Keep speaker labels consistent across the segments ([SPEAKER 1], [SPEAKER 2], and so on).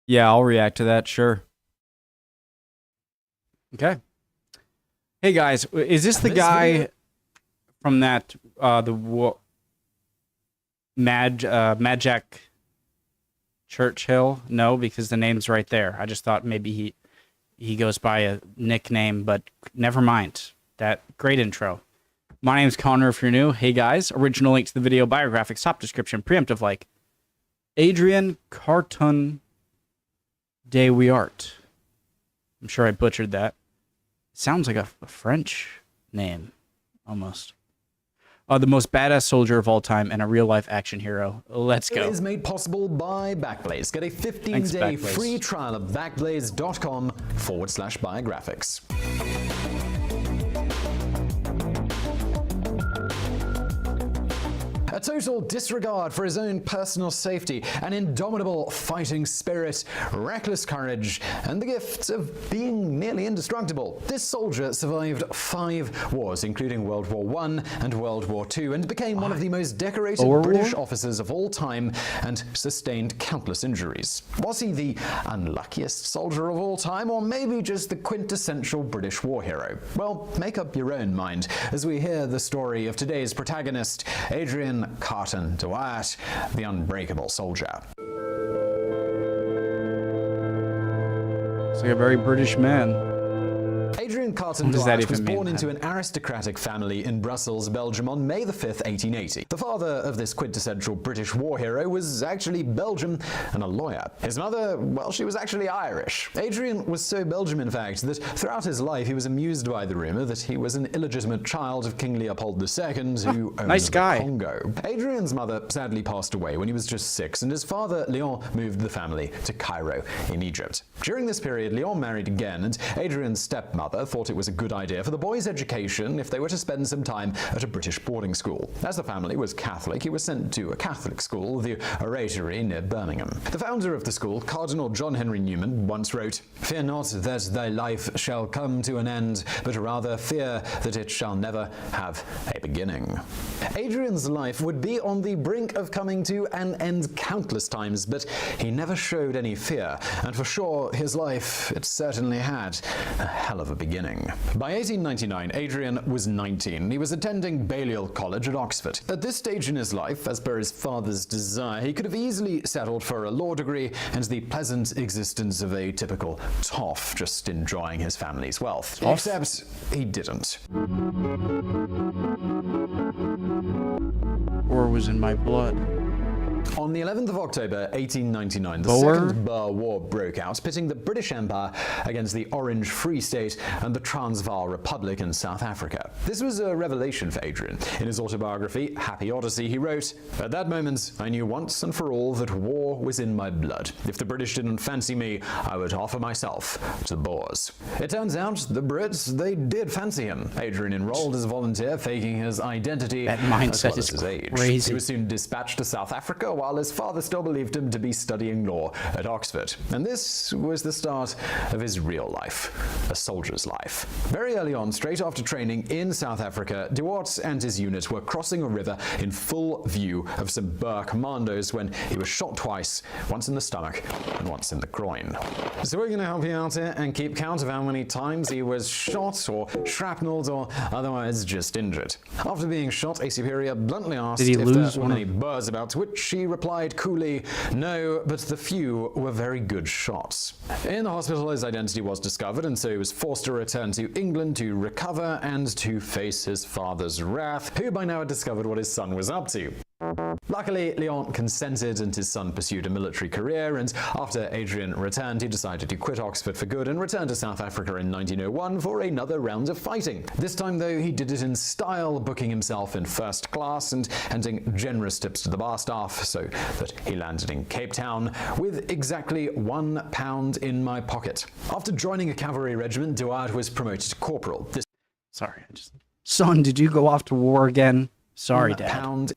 [SPEAKER 1] Yeah, I'll react to that, sure. Okay. Hey guys, is this the guy from that Majak Churchill? No, because the name's right there. I just thought maybe he goes by a nickname, but never mind. That great intro. My name's Connor if you're new. Hey guys, original link to the video, biographics, top description, preemptive like. Adrian Carton de Wiart. I'm sure I butchered that. Sounds like a French name, almost. The most badass soldier of all time and a real-life action hero. Let's go.
[SPEAKER 2] It is made possible by Backblaze. Get a 15-day free trial of backblaze.com/biographics. A total disregard for his own personal safety, an indomitable fighting spirit, reckless courage, and the gift of being nearly indestructible. This soldier survived 5 wars, including World War I and World War II, and became one of the most decorated British officers of all time and sustained countless injuries. Was he the unluckiest soldier of all time, or maybe just the quintessential British war hero? Well, make up your own mind as we hear the story of today's protagonist, Adrian Carton de Wiart, the unbreakable soldier.
[SPEAKER 1] It's like a very British man.
[SPEAKER 2] Adrian Carton de Wiart was born into an aristocratic family in Brussels, Belgium on May 5th, 1880. The father of this quintessential British war hero was actually Belgian and a lawyer. His mother, well, she was actually Irish. Adrian was so Belgian, in fact, that throughout his life he was amused by the rumor that he was an illegitimate child of King Leopold II, who owned the Congo. Adrian's mother sadly passed away when he was just 6, and his father, Leon, moved the family to Cairo in Egypt. During this period, Leon married again, and Adrian's stepmother thought it was a good idea for the boy's education if they were to spend some time at a British boarding school. As the family was Catholic, he was sent to a Catholic school, the Oratory near Birmingham. The founder of the school, Cardinal John Henry Newman, once wrote, "Fear not that thy life shall come to an end, but rather fear that it shall never have a beginning." Adrian's life would be on the brink of coming to an end countless times, but he never showed any fear, and for sure his life, it certainly had a hell of a beginning. By 1899, Adrian was 19. He was attending Balliol College at Oxford. At this stage in his life, as per his father's desire, he could have easily settled for a law degree and the pleasant existence of a typical toff, just enjoying his family's wealth. Except he didn't.
[SPEAKER 1] War was in my blood.
[SPEAKER 2] On the 11th of October, 1899, the Second Boer War broke out, pitting the British Empire against the Orange Free State and the Transvaal Republic in South Africa. This was a revelation for Adrian. In his autobiography, Happy Odyssey, he wrote, "At that moment, I knew once and for all that war was in my blood. If the British didn't fancy me, I would offer myself to the Boers." It turns out the Brits, they did fancy him. Adrian enrolled as a volunteer, faking his identity
[SPEAKER 1] that mindset
[SPEAKER 2] as well as his age. He was soon dispatched to South Africa, while his father still believed him to be studying law at Oxford. And this was the start of his real life, a soldier's life. Very early on, straight after training in South Africa, de Wiart and his unit were crossing a river in full view of some Boer commandos when he was shot twice, once in the stomach and once in the groin. So we're going to help you out here and keep count of how many times he was shot or shrapnelled or otherwise just injured. After being shot, a superior bluntly asked if there were any Boers about, to which he replied coolly, "No, but the few were very good shots." In the hospital, his identity was discovered, and so he was forced to return to England to recover and to face his father's wrath, who by now had discovered what his son was up to. Luckily, Leon consented and his son pursued a military career, and after Adrian returned, he decided to quit Oxford for good and return to South Africa in 1901 for another round of fighting. This time, though, he did it in style, booking himself in first class and handing generous tips to the bar staff, so that he landed in Cape Town with exactly £1 in my pocket. After joining a cavalry regiment, de Wiart was promoted to corporal.
[SPEAKER 1] Son, did you go off to war again? Sorry, Dad.
[SPEAKER 2] £1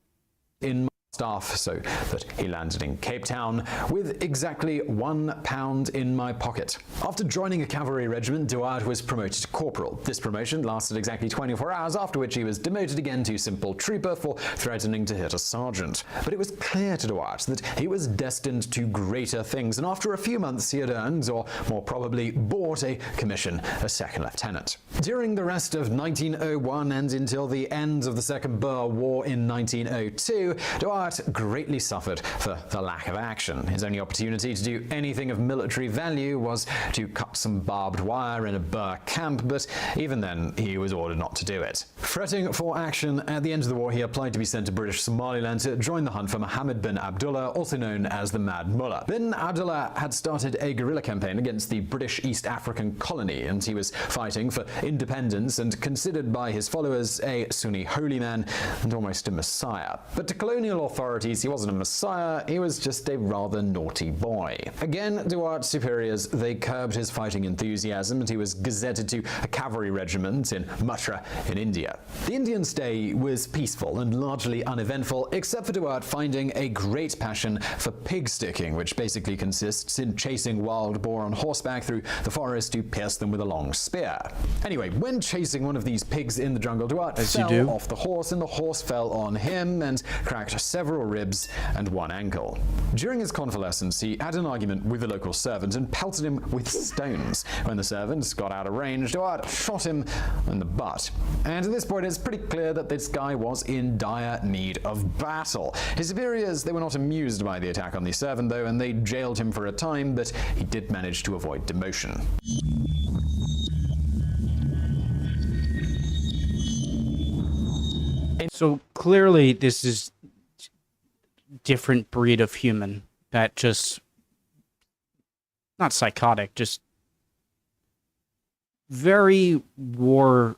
[SPEAKER 2] in my staff so that he landed in Cape Town with exactly £1 in my pocket. After joining a cavalry regiment, Wiart was promoted to corporal. This promotion lasted exactly 24 hours, after which he was demoted again to simple trooper for threatening to hit a sergeant. But it was clear to Wiart that he was destined to greater things, and after a few months he had earned, or more probably bought, a commission as second lieutenant. During the rest of 1901 and until the end of the Second Boer War in 1902, Wiart greatly suffered for the lack of action. His only opportunity to do anything of military value was to cut some barbed wire in a Boer camp, but even then he was ordered not to do it. Fretting for action, at the end of the war he applied to be sent to British Somaliland to join the hunt for Mohammed bin Abdullah, also known as the Mad Mullah. Bin Abdullah had started a guerrilla campaign against the British East African colony, and he was fighting for independence and considered by his followers a Sunni holy man and almost a messiah. But to colonial authorities he wasn't a messiah, he was just a rather naughty boy. Again, Wiart's superiors, they curbed his fighting enthusiasm, and he was gazetted to a cavalry regiment in Mathura in India. The Indian stay was peaceful and largely uneventful, except for Wiart finding a great passion for pig sticking, which basically consists in chasing wild boar on horseback through the forest to pierce them with a long spear. Anyway, when chasing one of these pigs in the jungle, Wiart fell off the horse, and the horse fell on him and cracked several ribs and one ankle. During his convalescence, he had an argument with the local servant and pelted him with stones. When the servant got out of range, Wiart shot him in the butt. And at this point, it's pretty clear that this guy was in dire need of battle. His superiors, they were not amused by the attack on the servant, though, and they jailed him for a time, but he did manage to avoid demotion.
[SPEAKER 1] So clearly this is different breed of human that just, not psychotic, just very war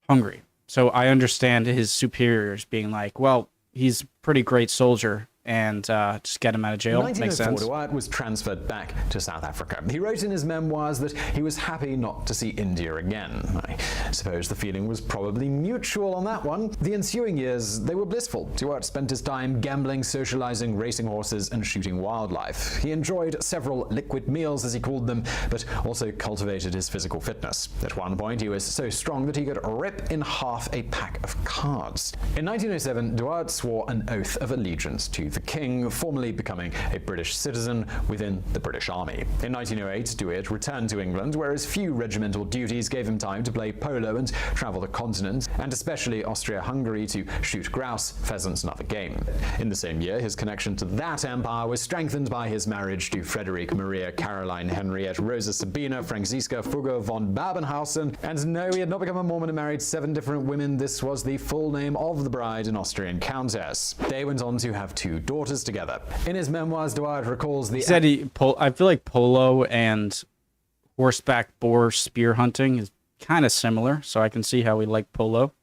[SPEAKER 1] hungry. So I understand his superiors being like, well, he's a pretty great soldier, and just get him out of jail. Makes sense.
[SPEAKER 2] Wiart was transferred back to South Africa. He wrote in his memoirs that he was happy not to see India again. I suppose the feeling was probably mutual on that one. The ensuing years, they were blissful. Wiart spent his time gambling, socializing, racing horses, and shooting wildlife. He enjoyed several liquid meals, as he called them, but also cultivated his physical fitness. At one point, he was so strong that he could rip in half a pack of cards. In 1907, Wiart swore an oath of allegiance to the king, formally becoming a British citizen within the British Army. In 1908, Wiart returned to England, where his few regimental duties gave him time to play polo and travel the continent, and especially Austria-Hungary, to shoot grouse, pheasants, and other game. In the same year, his connection to that empire was strengthened by his marriage to Frederick Maria Caroline Henriette Rosa Sabina Franziska Fugger von Babenhausen. And no, he had not become a Mormon and married 7 different women. This was the full name of the bride, an Austrian countess. They went on to have 2 daughters together. In his memoirs, Wiart recalls the...
[SPEAKER 1] He said I feel like polo and horseback boar spear hunting is kind of similar, so I can see how we like polo.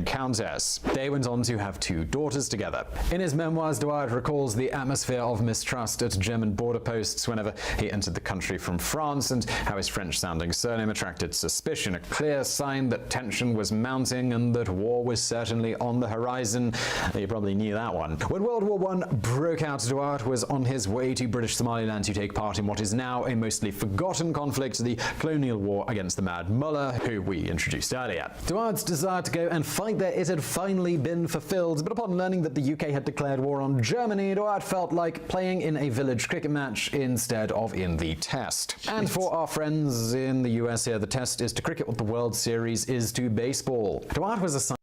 [SPEAKER 2] Countess. They went on to have 2 daughters together. In his memoirs, Wiart recalls the atmosphere of mistrust at German border posts whenever he entered the country from France, and how his French-sounding surname attracted suspicion, a clear sign that tension was mounting and that war was certainly on the horizon. You probably knew that one. When World War I broke out, Wiart was on his way to British Somaliland to take part in what is now a mostly forgotten conflict, the colonial war against the Mad Mullah, who we introduced earlier. Wiart's desire to go and fight there, it had finally been fulfilled, but upon learning that the UK had declared war on Germany, Wiart felt like playing in a village cricket match instead of in the Test. And for our friends in the US here, the Test is to cricket what the World Series is to baseball. Wiart was assigned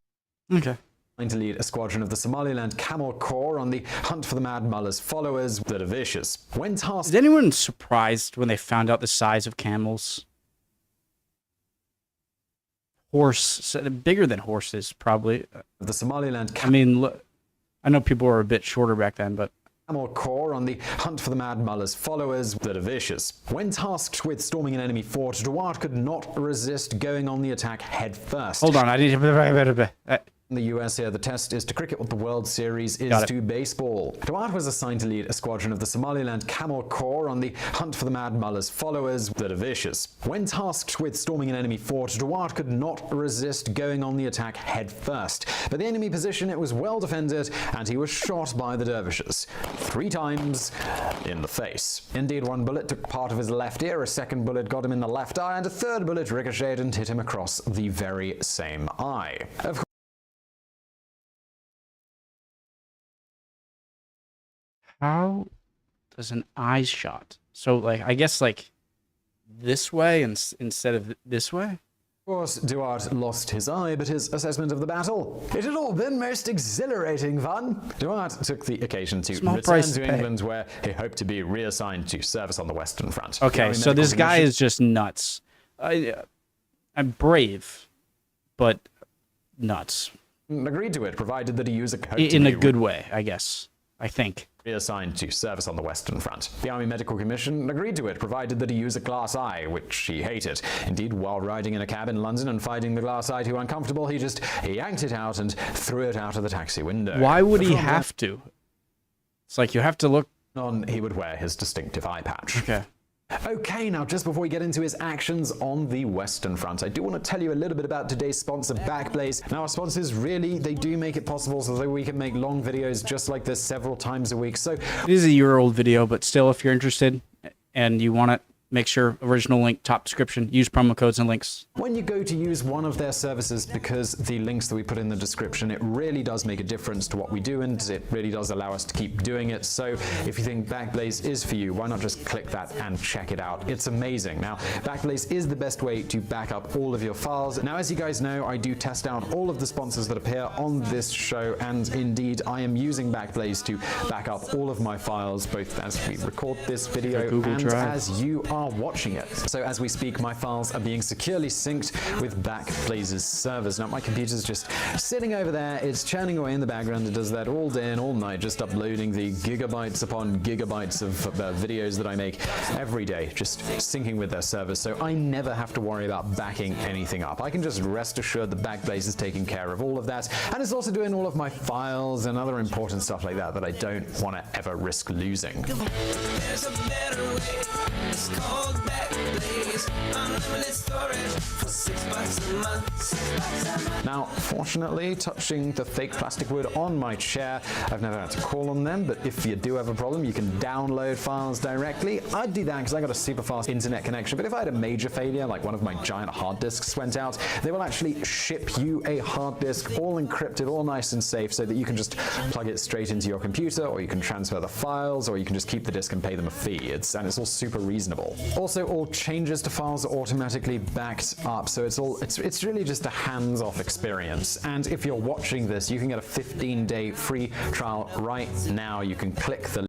[SPEAKER 2] to lead a squadron of the Somaliland Camel Corps on the hunt for the Mad Mullah's followers that are vicious. When tasked...
[SPEAKER 1] Is anyone surprised when they found out the size of camels? Horse, bigger than horses, probably.
[SPEAKER 2] The Somaliland...
[SPEAKER 1] I mean, look, I know people were a bit shorter back then, but...
[SPEAKER 2] Camel Corps on the hunt for the Mad Mullah's followers that are vicious. When tasked with storming an enemy fort, Wiart could not resist going on the attack head first.
[SPEAKER 1] Hold on, I need to...
[SPEAKER 2] In the US here, the test is to cricket what the World Series is to baseball. Wiart was assigned to lead a squadron of the Somaliland Camel Corps on the hunt for the Mad Mullah's followers that are vicious. When tasked with storming an enemy fort, Wiart could not resist going on the attack head first. But the enemy position, it was well defended, and he was shot by the dervishes 3 times in the face. Indeed, one bullet took part of his left ear, a second bullet got him in the left eye, and a third bullet ricocheted and hit him across the very same eye. Of course,
[SPEAKER 1] how does an eye shot? So, like, I guess, like, this way instead of this way?
[SPEAKER 2] Of course, Wiart lost his eye, but his assessment of the battle, it had all been most exhilarating fun. Wiart took the occasion to return to England, where he hoped to be reassigned to service on the Western Front.
[SPEAKER 1] Okay, so this guy is just nuts. I'm brave, but nuts.
[SPEAKER 2] Agreed to it, provided that he use a
[SPEAKER 1] in a good way, I guess. I think.
[SPEAKER 2] Reassigned to service on the Western Front. The Army Medical Commission agreed to it, provided that he use a glass eye, which he hated. Indeed, while riding in a cab in London and finding the glass eye too uncomfortable, he yanked it out and threw it out of the taxi window.
[SPEAKER 1] Why would he have to? It's like you have to look
[SPEAKER 2] on. He would wear his distinctive eye patch.
[SPEAKER 1] Okay.
[SPEAKER 2] Okay, now just before we get into his actions on the Western Front, I do want to tell you a little bit about today's sponsor, Backblaze. Now, our sponsors really, they do make it possible so that we can make long videos just like this several times a week. So
[SPEAKER 1] it is a year-old video, but still, if you're interested and you want it, make sure original link, top description, use promo codes and links.
[SPEAKER 2] When you go to use one of their services, because the links that we put in the description, it really does make a difference to what we do, and it really does allow us to keep doing it. So if you think Backblaze is for you, why not just click that and check it out? It's amazing. Now, Backblaze is the best way to back up all of your files. Now, as you guys know, I do test out all of the sponsors that appear on this show, and indeed, I am using Backblaze to back up all of my files, both as we record this video and as you are watching it. So as we speak, my files are being securely synced with Backblaze's servers. Now, my computer's just sitting over there. It's churning away in the background. It does that all day and all night, just uploading the gigabytes upon gigabytes of videos that I make every day, just syncing with their servers. So I never have to worry about backing anything up. I can just rest assured that Backblaze is taking care of all of that, and it's also doing all of my files and other important stuff like that I don't want to ever risk losing.
[SPEAKER 3] There's a better way. It's called Backblaze. Unlimited storage for $6 a month.
[SPEAKER 2] Now, fortunately, touching the fake plastic wood on my chair, I've never had to call on them, but if you do have a problem, you can download files directly. I'd do that because I got a super fast internet connection, but if I had a major failure, like one of my giant hard disks went out, they will actually ship you a hard disk, all encrypted, all nice and safe, so that you can just plug it straight into your computer, or you can transfer the files, or you can just keep the disk and pay them a fee. It's all super reasonable. Also, all changes to files are automatically backed up, so it's really just a hands-off experience. And if you're watching this, you can get a 15-day free trial right now. You can click the link.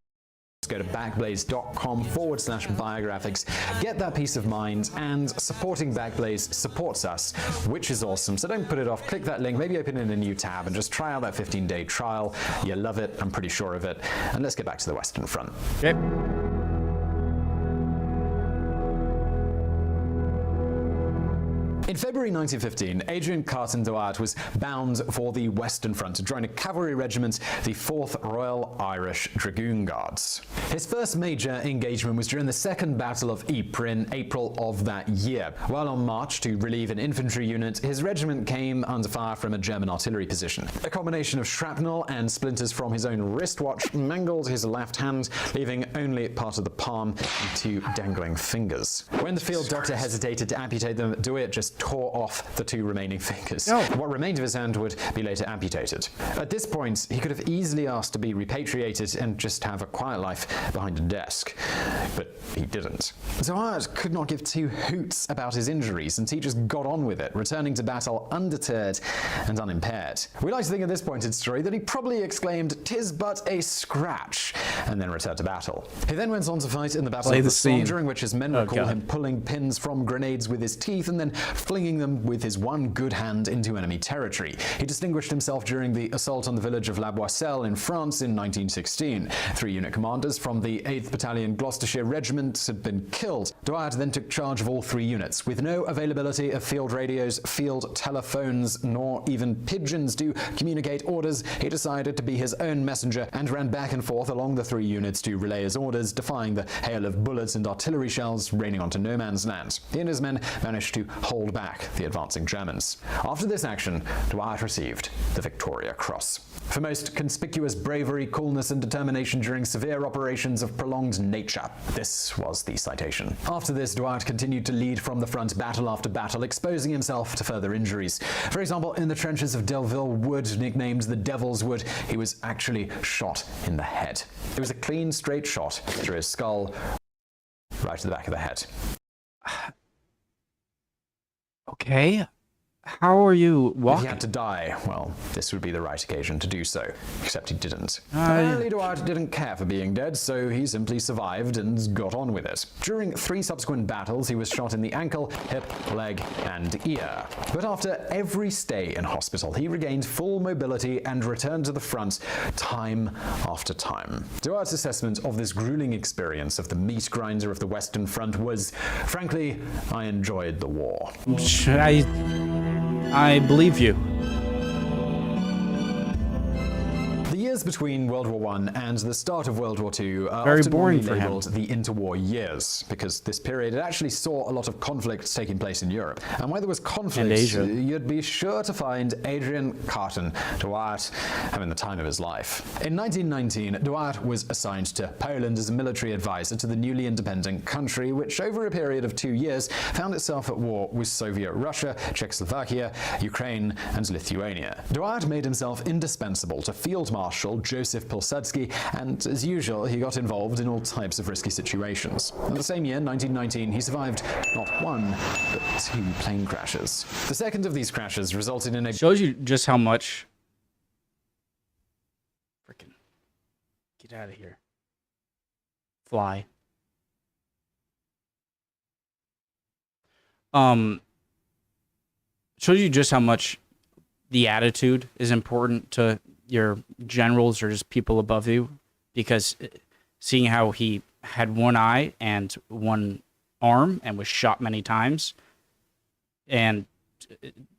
[SPEAKER 2] Go to backblaze.com/biographics, get that peace of mind, and supporting Backblaze supports us, which is awesome. So don't put it off. Click that link, maybe open in a new tab, and just try out that 15-day trial. You'll love it, I'm pretty sure of it. And let's get back to the Western Front.
[SPEAKER 1] Okay.
[SPEAKER 2] In February 1915, Adrian Carton was bound for the Western Front to join a cavalry regiment, the 4th Royal Irish Dragoon Guards. His first major engagement was during the Second Battle of Ypres in April of that year. While on march to relieve an infantry unit, his regiment came under fire from a German artillery position. A combination of shrapnel and splinters from his own wristwatch mangled his left hand, leaving only part of the palm and 2 dangling fingers. When the field doctor hesitated to amputate them, Wiart just tore off the 2 remaining fingers.
[SPEAKER 1] No.
[SPEAKER 2] What remained of his hand would be later amputated. At this point, he could have easily asked to be repatriated and just have a quiet life behind a desk, but he didn't. Wiart could not give 2 hoots about his injuries, and he just got on with it, returning to battle undeterred and unimpaired. We like to think at this point in the story that he probably exclaimed, "'Tis but a scratch," and then returned to battle. He then went on to fight in the Battle of the Somme, during which his men recall him pulling pins from grenades with his teeth and then flinging them with his one good hand into enemy territory. He distinguished himself during the assault on the village of La Boisselle in France in 1916. 3 unit commanders from from the 8th Battalion Gloucestershire Regiment had been killed, Wiart then took charge of all 3 units. With no availability of field radios, field telephones, nor even pigeons to communicate orders, he decided to be his own messenger and ran back and forth along the 3 units to relay his orders, defying the hail of bullets and artillery shells raining onto no man's land. He and his men managed to hold back the advancing Germans. After this action, Wiart received the Victoria Cross. For most conspicuous bravery, coolness, and determination during severe operations of prolonged nature. This was the citation. After this, Wiart continued to lead from the front battle after battle, exposing himself to further injuries. For example, in the trenches of Delville Wood, nicknamed the Devil's Wood, he was actually shot in the head. It was a clean, straight shot through his skull, right to the back of the head.
[SPEAKER 1] Okay. How are you walking?
[SPEAKER 2] If he had to die, well, this would be the right occasion to do so. Except he didn't. Apparently, Wiart didn't care for being dead, so he simply survived and got on with it. During 3 subsequent battles, he was shot in the ankle, hip, leg, and ear. But after every stay in hospital, he regained full mobility and returned to the front time after time. Wiart's assessment of this grueling experience of the meat grinder of the Western Front was, frankly, I enjoyed the war.
[SPEAKER 1] I believe you.
[SPEAKER 2] The years between World War I and the start of World War II are
[SPEAKER 1] very
[SPEAKER 2] often
[SPEAKER 1] boring for him.
[SPEAKER 2] labeled the interwar years, because this period it actually saw a lot of conflicts taking place in Europe. And where there was conflict, you'd be sure to find Adrian, Carton, Wiart having the time of his life. In 1919, Wiart was assigned to Poland as a military advisor to the newly independent country, which over a period of 2 years found itself at war with Soviet Russia, Czechoslovakia, Ukraine, and Lithuania. Wiart made himself indispensable to Field Marshal Joseph Pilsudski, and as usual, he got involved in all types of risky situations. In the same year, 1919, he survived not 1, but 2 plane crashes. The second of these crashes resulted in a...
[SPEAKER 1] Shows you just how much... Freaking... Get out of here. Fly. Shows you just how much the attitude is important to your generals or just people above you, because seeing how he had 1 eye and 1 arm and was shot many times, and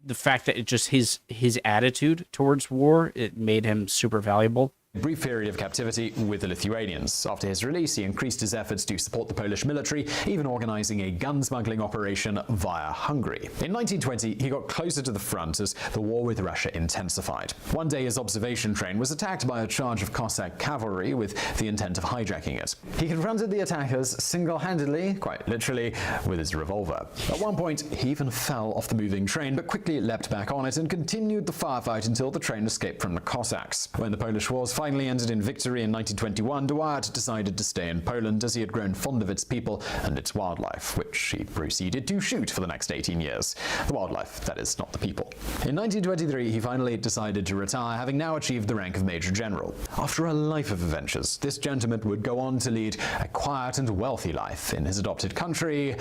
[SPEAKER 1] the fact that it just his attitude towards war, it made him super valuable.
[SPEAKER 2] Brief period of captivity with the Lithuanians. After his release, he increased his efforts to support the Polish military, even organizing a gun smuggling operation via Hungary. In 1920, he got closer to the front as the war with Russia intensified. One day, his observation train was attacked by a charge of Cossack cavalry with the intent of hijacking it. He confronted the attackers single-handedly, quite literally, with his revolver. At one point, he even fell off the moving train, but quickly leapt back on it and continued the firefight until the train escaped from the Cossacks. When the Polish wars finally ended in victory in 1921, Wiart decided to stay in Poland as he had grown fond of its people and its wildlife, which he proceeded to shoot for the next 18 years. The wildlife, that is, not the people. In 1923, he finally decided to retire, having now achieved the rank of Major General. After a life of adventures, this gentleman would go on to lead a quiet and wealthy life in his adopted country,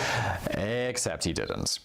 [SPEAKER 2] except he didn't.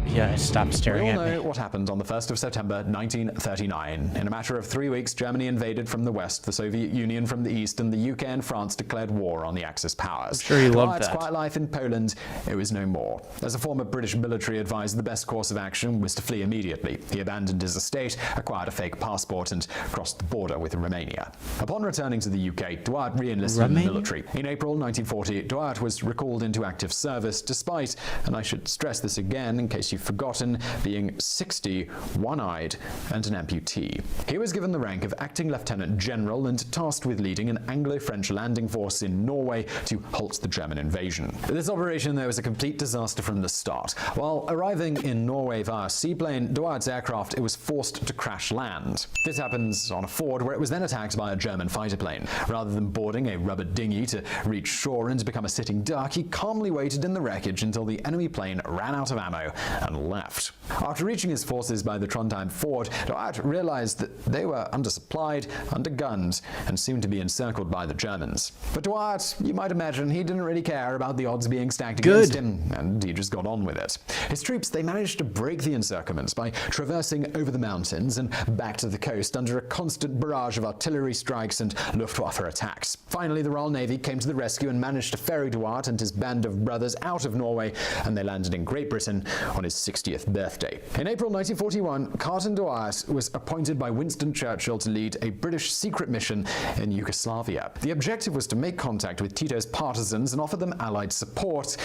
[SPEAKER 1] Yeah, stop staring at me.
[SPEAKER 2] We all know what happened on the 1st of September 1939. In a matter of 3 weeks, Germany invaded from the west, the Soviet Union from the east, and the UK and France declared war on the Axis powers.
[SPEAKER 1] I'm sure he loved
[SPEAKER 2] Wiart's
[SPEAKER 1] that.
[SPEAKER 2] quiet life in Poland, it was no more. As a former British military advisor, the best course of action was to flee immediately. He abandoned his estate, acquired a fake passport, and crossed the border with Romania. Upon returning to the UK, Wiart re-enlisted in the military. In April 1940, Wiart was recalled into active service, despite, and I should stress this again in case you've forgotten, being 60, one-eyed, and an amputee. He was given the rank of acting lieutenant general and tasked with leading an Anglo-French landing force in Norway to halt the German invasion. This operation, though, was a complete disaster from the start. While arriving in Norway via seaplane, Wiart's aircraft it was forced to crash land. This happens on a ford where it was then attacked by a German fighter plane. Rather than boarding a rubber dinghy to reach shore and become a sitting duck, he calmly waited in the wreckage until the enemy plane ran out of ammo and and left. After reaching his forces by the Trondheim fort, Wiart realized that they were undersupplied, undergunned, and soon to be encircled by the Germans. But Wiart, you might imagine, he didn't really care about the odds being stacked against him, and he just got on with it. His troops, they managed to break the encirclements by traversing over the mountains and back to the coast under a constant barrage of artillery strikes and Luftwaffe attacks. Finally, the Royal Navy came to the rescue and managed to ferry Wiart and his band of brothers out of Norway, and they landed in Great Britain on his 60th birthday. In April 1941, Carton Wiart was appointed by Winston Churchill to lead a British secret mission in Yugoslavia. The objective was to make contact with Tito's partisans and offer them Allied support,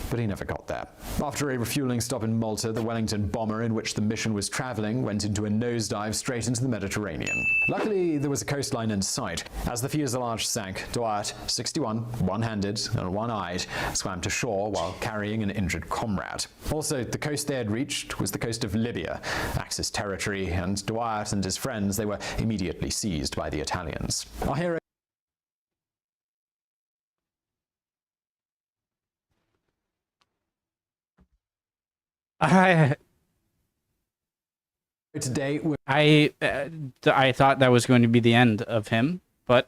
[SPEAKER 2] but he never got there. After a refueling stop in Malta, the Wellington bomber in which the mission was traveling went into a nosedive straight into the Mediterranean. Luckily, there was a coastline in sight. As the fuselage sank, Wiart, 61, one-handed and one-eyed, swam to shore while carrying an injured comrade. Also, the coast they had reached was the coast of Libya, Axis territory, and Wiart and his friends, they were immediately seized by the Italians. Our hero today
[SPEAKER 1] I thought that was going to be the end of him, but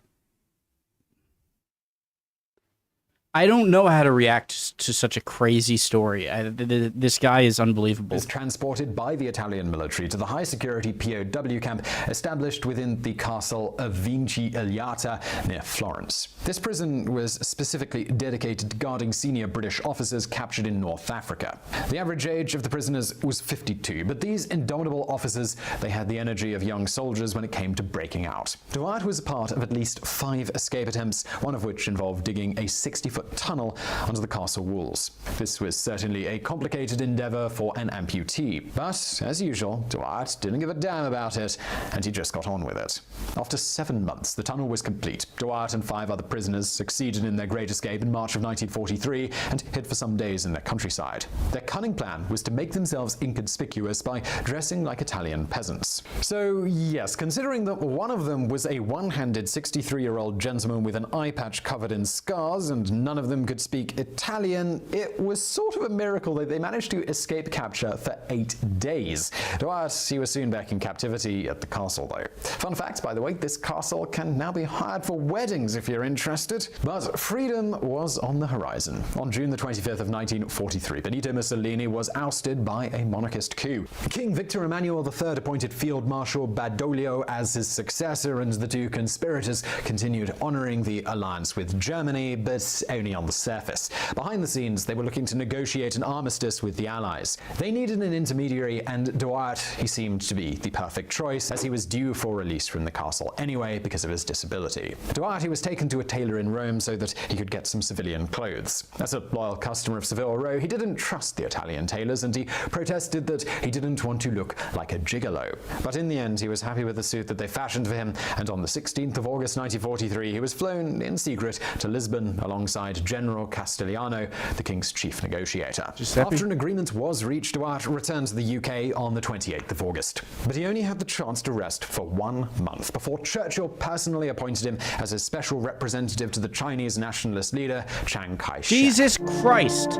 [SPEAKER 1] I don't know how to react to such a crazy story. This guy is unbelievable.
[SPEAKER 2] Was transported by the Italian military to the high-security POW camp established within the castle of Vinci Igliata near Florence. This prison was specifically dedicated to guarding senior British officers captured in North Africa. The average age of the prisoners was 52, but these indomitable officers, they had the energy of young soldiers when it came to breaking out. Wiart was a part of at least 5 escape attempts, one of which involved digging a 60-foot tunnel under the castle walls. This was certainly a complicated endeavor for an amputee, but as usual, Wiart didn't give a damn about it, and he just got on with it. After 7 months, the tunnel was complete. Wiart and 5 other prisoners succeeded in their great escape in March of 1943 and hid for some days in their countryside. Their cunning plan was to make themselves inconspicuous by dressing like Italian peasants. So yes, considering that one of them was a one-handed 63-year-old gentleman with an eye patch covered in scars and none of them could speak Italian, it was sort of a miracle that they managed to escape capture for 8 days. Wiart, he was soon back in captivity at the castle though. Fun fact, by the way, this castle can now be hired for weddings if you're interested. But freedom was on the horizon. On June the 25th of 1943, Benito Mussolini was ousted by a monarchist coup. King Victor Emmanuel III appointed Field Marshal Badoglio as his successor, and the two conspirators continued honoring the alliance with Germany, but only on the surface. Behind the scenes, they were looking to negotiate an armistice with the Allies. They needed an intermediary, and Wiart, he seemed to be the perfect choice, as he was due for release from the castle anyway because of his disability. Wiart, he was taken to a tailor in Rome so that he could get some civilian clothes. As a loyal customer of Savile Row, he didn't trust the Italian tailors, and he protested that he didn't want to look like a gigolo. But in the end, he was happy with the suit that they fashioned for him, and on the 16th of August 1943, he was flown in secret to Lisbon alongside General Castigliano, the king's chief negotiator. After an agreement was reached, Wiart returned to the UK on the 28th of August. But he only had the chance to rest for 1 month before Churchill personally appointed him as a special representative to the Chinese nationalist leader, Chiang Kai-shek.
[SPEAKER 1] Jesus Christ!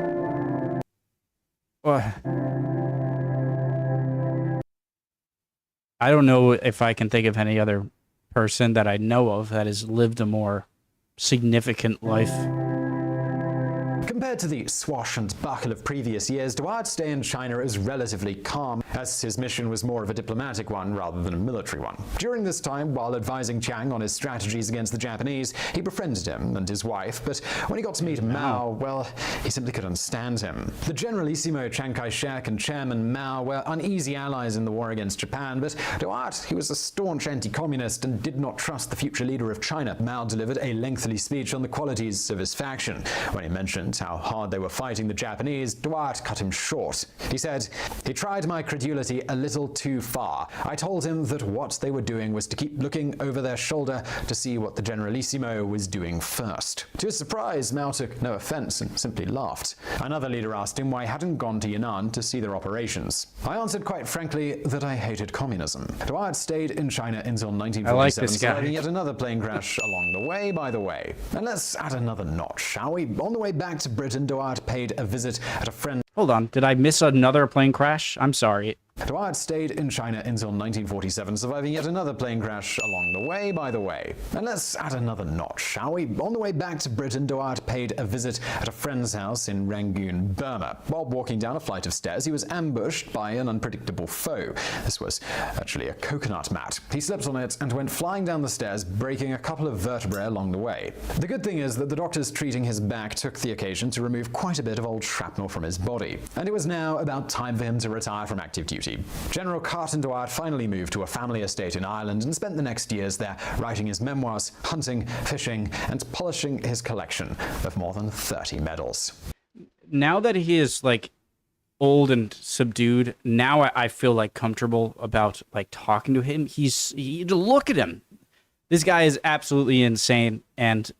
[SPEAKER 1] I don't know if I can think of any other person that I know of that has lived a more significant life.
[SPEAKER 2] Compared to the swash and buckle of previous years, Wiart's stay in China is relatively calm, as his mission was more of a diplomatic one rather than a military one. During this time, while advising Chiang on his strategies against the Japanese, he befriended him and his wife, but when he got to meet Mao, well, he simply couldn't stand him. The Generalissimo Chiang Kai-shek and Chairman Mao were uneasy allies in the war against Japan, but Wiart, he was a staunch anti-communist and did not trust the future leader of China. Mao delivered a lengthy speech on the qualities of his faction. When he mentioned how hard they were fighting the Japanese, Wiart cut him short. He said, "He tried my credulity a little too far. I told him that what they were doing was to keep looking over their shoulder to see what the Generalissimo was doing first." To his surprise, Mao took no offense and simply laughed. Another leader asked him why he hadn't gone to Yunnan to see their operations. I answered quite frankly that I hated communism. Wiart stayed in China until 1947, surviving yet another plane crash along the way, by the way. And let's add another notch, shall we? On the way back to Britain, Wiart paid a visit at a friend.
[SPEAKER 1] Hold on. Did I miss another plane crash? I'm sorry.
[SPEAKER 2] Wiart stayed in China until 1947, surviving yet another plane crash along the way, by the way. And let's add another notch, shall we? On the way back to Britain, Wiart paid a visit at a friend's house in Rangoon, Burma. While walking down a flight of stairs, he was ambushed by an unpredictable foe. This was actually a coconut mat. He slipped on it and went flying down the stairs, breaking a couple of vertebrae along the way. The good thing is that the doctors treating his back took the occasion to remove quite a bit of old shrapnel from his body. And it was now about time for him to retire from active duty. General Carton finally moved to a family estate in Ireland and spent the next years there writing his memoirs, hunting, fishing, and polishing his collection of more than 30 medals.
[SPEAKER 1] Now that he is like old and subdued, now I feel like comfortable about like talking to him. Look at him. This guy is absolutely insane and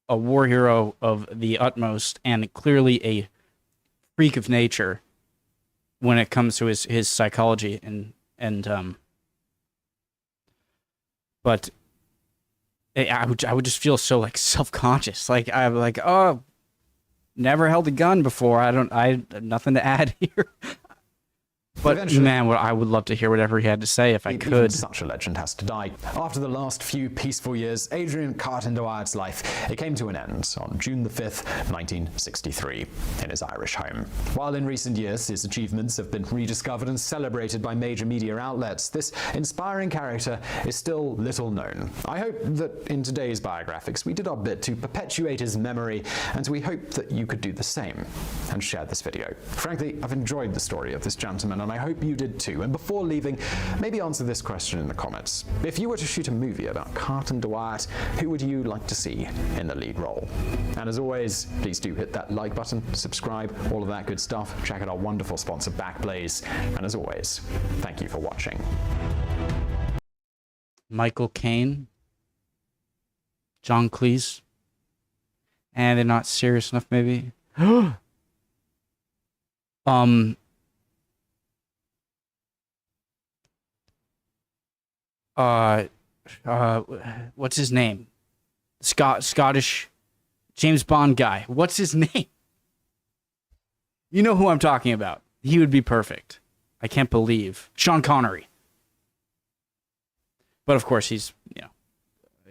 [SPEAKER 1] a war hero of the utmost, and clearly a freak of nature when it comes to his psychology but I would just feel so like self-conscious. Like I'm like, oh, never held a gun before. I nothing to add here. But eventually, man, I would love to hear whatever he had to say if I could.
[SPEAKER 2] Even such a legend has to die. After the last few peaceful years, Adrian Carton Wiart's life, it came to an end on June the 5th, 1963, in his Irish home. While in recent years his achievements have been rediscovered and celebrated by major media outlets, this inspiring character is still little known. I hope that in today's biographics we did our bit to perpetuate his memory, and we hope that you could do the same and share this video. Frankly, I've enjoyed the story of this gentleman, and I hope you did too. And before leaving, maybe answer this question in the comments. If you were to shoot a movie about Carton Wiart, who would you like to see in the lead role? And as always, please do hit that like button, subscribe, all of that good stuff. Check out our wonderful sponsor, Backblaze. And as always, thank you for watching.
[SPEAKER 1] Michael Caine, John Cleese, and they're not serious enough, maybe. What's his name? Scottish James Bond guy. What's his name? You know who I'm talking about. He would be perfect. I can't believe. Sean Connery. But of course he's,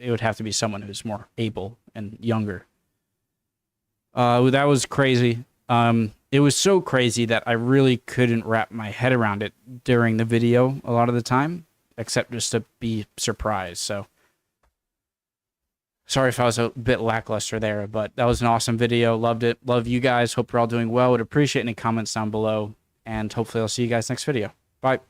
[SPEAKER 1] it would have to be someone who's more able and younger. That was crazy. It was so crazy that I really couldn't wrap my head around it during the video a lot of the time, except just to be surprised. So sorry if I was a bit lackluster there, but that was an awesome video. Loved it. Love you guys. Hope you're all doing well. Would appreciate any comments down below, and hopefully I'll see you guys next video. Bye.